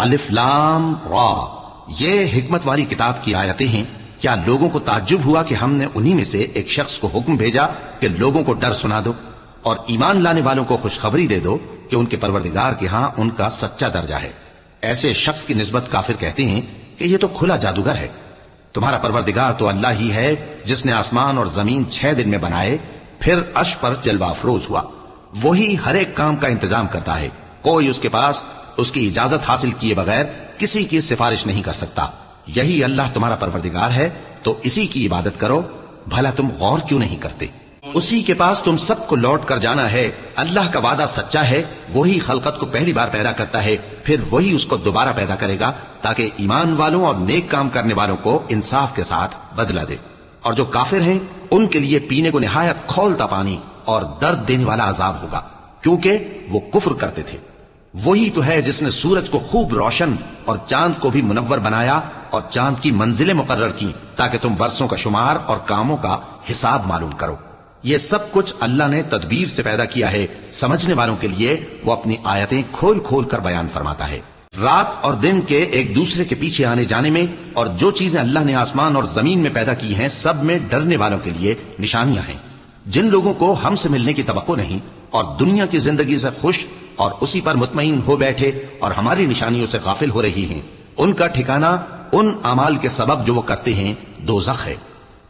الف لام را، یہ حکمت والی کتاب کی آیتیں ہیں۔ کیا لوگوں کو تعجب ہوا کہ ہم نے انہی میں سے ایک شخص کو حکم بھیجا کہ لوگوں کو ڈر سنا دو اور ایمان لانے والوں کو خوشخبری دے دو کہ ان کے پروردگار کے ہاں ان کا سچا درجہ ہے۔ ایسے شخص کی نسبت کافر کہتے ہیں کہ یہ تو کھلا جادوگر ہے۔ تمہارا پروردگار تو اللہ ہی ہے جس نے آسمان اور زمین 6 دن میں بنائے، پھر عرش پر جلوہ افروز ہوا۔ وہی ہر ایک کام کا انتظام کرتا ہے، کوئی اس کے پاس اس کی اجازت حاصل کیے بغیر کسی کی سفارش نہیں کر سکتا۔ یہی اللہ تمہارا پروردگار ہے، تو اسی کی عبادت کرو۔ بھلا تم غور کیوں نہیں کرتے؟ اسی کے پاس تم سب کو لوٹ کر جانا ہے۔ اللہ کا وعدہ سچا ہے، وہی خلقت کو پہلی بار پیدا کرتا ہے، پھر وہی اس کو دوبارہ پیدا کرے گا تاکہ ایمان والوں اور نیک کام کرنے والوں کو انصاف کے ساتھ بدلہ دے۔ اور جو کافر ہیں ان کے لیے پینے کو نہایت کھولتا پانی اور درد دینے والا عذاب ہوگا، کیونکہ وہ کفر کرتے تھے۔ وہی تو ہے جس نے سورج کو خوب روشن اور چاند کو بھی منور بنایا اور چاند کی منزلیں مقرر کی تاکہ تم برسوں کا شمار اور کاموں کا حساب معلوم کرو۔ یہ سب کچھ اللہ نے تدبیر سے پیدا کیا ہے، سمجھنے والوں کے لیے وہ اپنی آیتیں کھول کھول کر بیان فرماتا ہے۔ رات اور دن کے ایک دوسرے کے پیچھے آنے جانے میں اور جو چیزیں اللہ نے آسمان اور زمین میں پیدا کی ہیں سب میں ڈرنے والوں کے لیے نشانیاں ہیں۔ جن لوگوں کو ہم سے ملنے کی توقع نہیں اور دنیا کی زندگی سے خوش اور اسی پر مطمئن ہو بیٹھے اور ہماری نشانیوں سے غافل ہو رہی ہیں، ان کا ٹھکانہ ان اعمال کے سبب جو وہ کرتے ہیں دوزخ ہے۔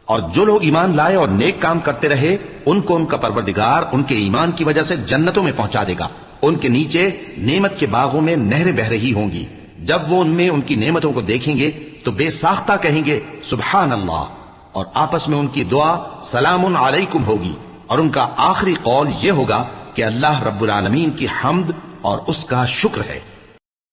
اور جو لوگ ایمان لائے اور نیک کام کرتے رہے ان کو ان کا پروردگار ان کے ایمان کی وجہ سے جنتوں میں پہنچا دے گا۔ ان کے نیچے نعمت کے باغوں میں نہریں بہ رہی ہوں گی۔ جب وہ ان میں ان کی نعمتوں کو دیکھیں گے تو بے ساختہ کہیں گے سبحان اللہ، اور آپس میں ان کی دعا سلام علیکم ہوگی، اور ان کا آخری قول یہ ہوگا کہ اللہ رب العالمین کی حمد اور اس کا شکر ہے۔